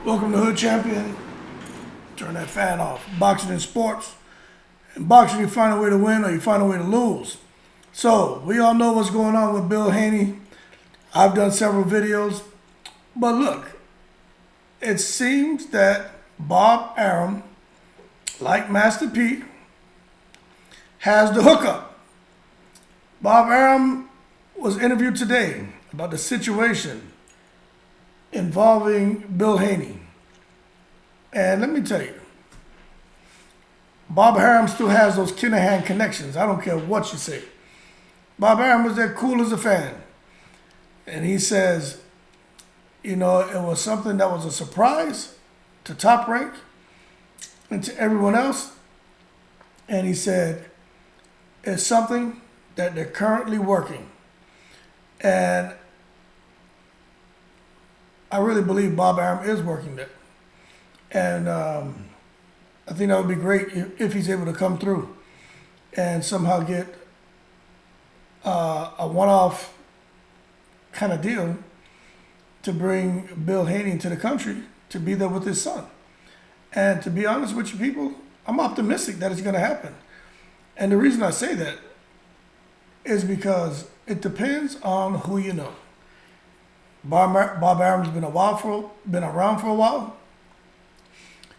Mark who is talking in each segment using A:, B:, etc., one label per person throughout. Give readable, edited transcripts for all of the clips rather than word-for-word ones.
A: Welcome to Hood Champion. Turn that fan off. Boxing and sports. In boxing, you find a way to win or you find a way to lose. So, we all know what's going on with Bill Haney. I've done several videos. But look, it seems that Bob Arum, like Master P, has the hookup. Bob Arum was interviewed today about the situation involving Bill Haney. And let me tell you, Bob Arum still has those Kanahan connections. I don't care what you say. Bob Arum was that cool as a fan. And he says, you know, it was something that was a surprise to Top Rank and to everyone else. And he said, it's something that they're currently working. And I really believe Bob Arum is working that. And I think that would be great if he's able to come through and somehow get a one-off kind of deal to bring Bill Haney into the country to be there with his son. And to be honest with you people, I'm optimistic that it's going to happen. And the reason I say that is because it depends on who you know. Bob Arum's been around for a while.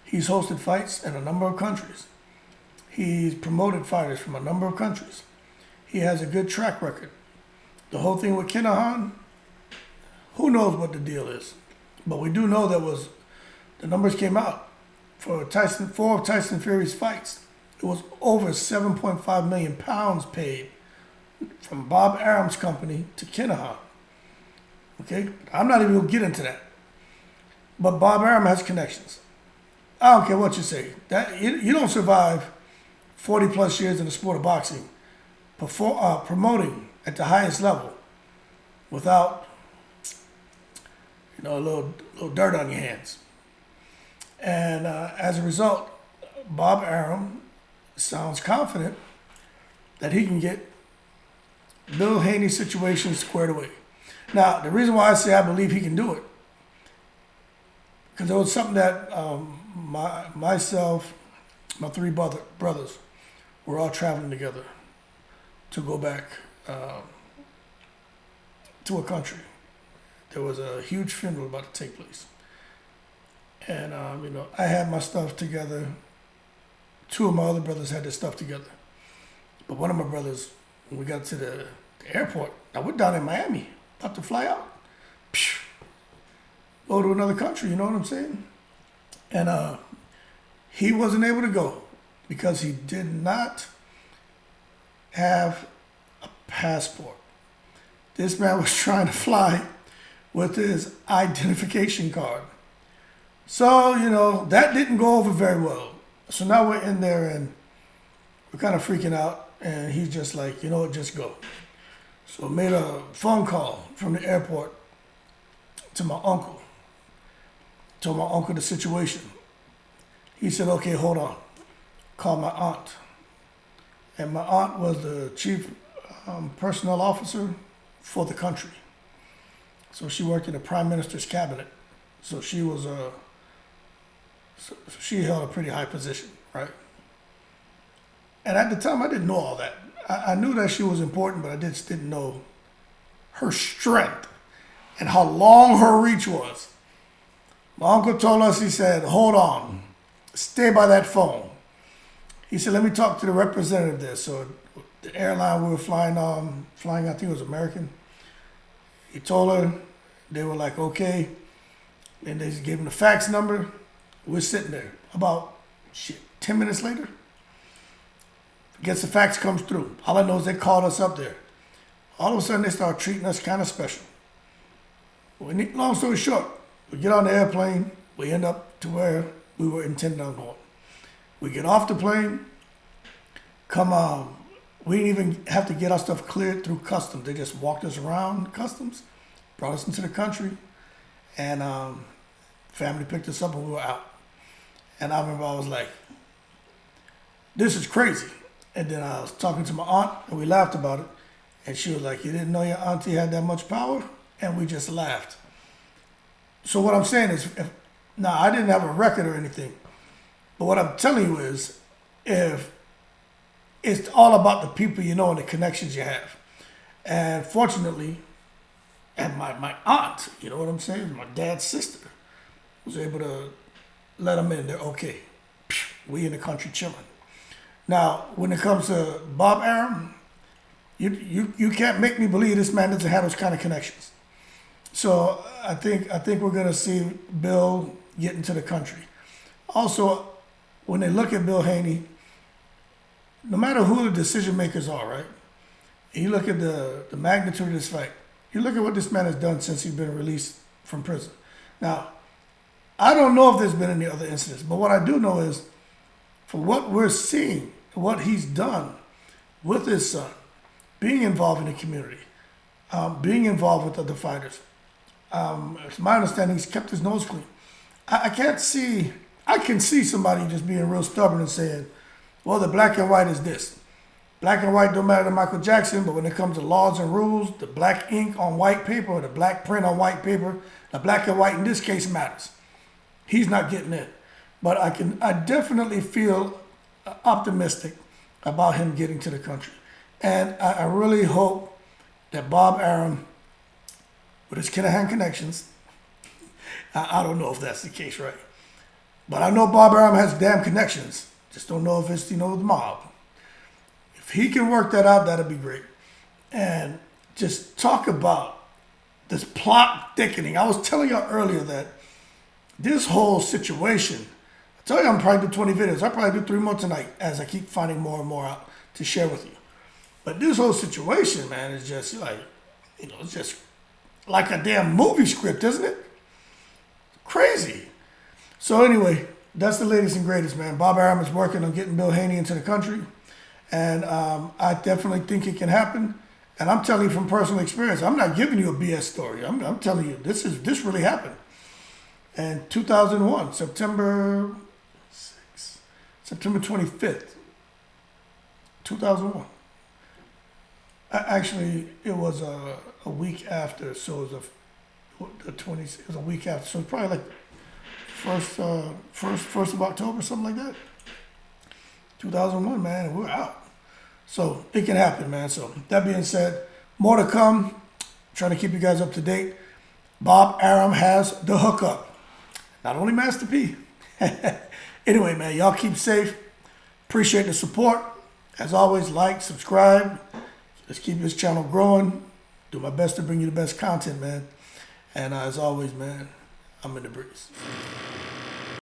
A: He's hosted fights in a number of countries. He's promoted fighters from a number of countries. He has a good track record. The whole thing with Kanahan, who knows what the deal is. But we do know the numbers came out for four of Tyson Fury's fights. It was over 7.5 million pounds paid from Bob Arum's company to Kanahan. Okay, I'm not even gonna get into that. But Bob Arum has connections. I don't care what you say. That you don't survive 40 plus years in the sport of boxing, promoting at the highest level, without a little dirt on your hands. And as a result, Bob Arum sounds confident that he can get Bill Haney's situation squared away. Now, the reason why I say I believe he can do it, because there was something that myself, my three brothers, were all traveling together to go back to a country. There was a huge funeral about to take place. And, I had my stuff together. Two of my other brothers had their stuff together. But one of my brothers, when we got to the airport, now we're down in Miami, about to fly out. Go to another country, you know what I'm saying? And he wasn't able to go because he did not have a passport. This man was trying to fly with his identification card. So, that didn't go over very well. So now we're in there and we're kind of freaking out. And he's just like, just go. So I made a phone call from the airport to my uncle. Told my uncle the situation. He said, okay, hold on. Call my aunt. And my aunt was the chief personnel officer for the country. So she worked in the prime minister's cabinet. So she held a pretty high position, right? And at the time, I didn't know all that. I knew that she was important, but I just didn't know her strength and how long her reach was. My uncle told us, he said, hold on, stay by that phone. He said, let me talk to the representative there. So the airline we were flying, I think it was American. He told her, they were like, okay. And they just gave him the fax number. We're sitting there. About 10 minutes later, gets the fax comes through. All I know is they called us up there. All of a sudden, they start treating us kind of special. Long story short, we get on the airplane. We end up to where we were intending on going. We get off the plane. We didn't even have to get our stuff cleared through customs. They just walked us around customs, brought us into the country, and family picked us up and we were out. And I remember I was like, this is crazy. And then I was talking to my aunt, and we laughed about it. And she was like, you didn't know your auntie had that much power? And we just laughed. So what I'm saying is, if Now, I didn't have a record or anything, but what I'm telling you is, if it's all about the people you know and the connections you have. And fortunately, and my aunt, you know what I'm saying, my dad's sister, was able to let them in. They're okay. We in the country chilling. Now, when it comes to Bob Arum, you can't make me believe this man doesn't have those kind of connections. So I think we're gonna see Bill get into the country. Also, when they look at Bill Haney, no matter who the decision makers are, right? And you look at the magnitude of this fight. You look at what this man has done since he's been released from prison. Now, I don't know if there's been any other incidents, but what I do know is, for what we're seeing, what he's done with his son, being involved in the community, being involved with other fighters. It's my understanding he's kept his nose clean. I can see somebody just being real stubborn and saying, well, the black and white is this. Black and white don't matter to Michael Jackson, but when it comes to laws and rules, the black ink on white paper or the black print on white paper, the black and white in this case matters. He's not getting in. But I definitely feel optimistic about him getting to the country. And I really hope that Bob Arum, with his Kanahan connections, I don't know if that's the case, right? But I know Bob Arum has damn connections. Just don't know if it's, the mob. If he can work that out, that'd be great. And just talk about this plot thickening. I was telling y'all earlier that this whole situation, I tell you I'm probably do 20 videos. I'll probably do 3 more tonight as I keep finding more and more out to share with you. But this whole situation, man, is just like, it's just like a damn movie script, isn't it? Crazy. So anyway, that's the latest and greatest, man. Bob Arum is working on getting Bill Haney into the country. And I definitely think it can happen. And I'm telling you from personal experience, I'm not giving you a BS story. I'm telling you, this really happened. And 2001, September 25th, 2001. Actually, it was a week after, so it was a week after, so it's probably like first of October, something like that. 2001, man, we're out. So it can happen, man. So that being said, more to come. Trying to keep you guys up to date. Bob Arum has the hookup. Not only Master P. Anyway, man, y'all keep safe. Appreciate the support. As always, like, subscribe. Let's keep this channel growing. Do my best to bring you the best content, man. And as always, man, I'm in the breeze.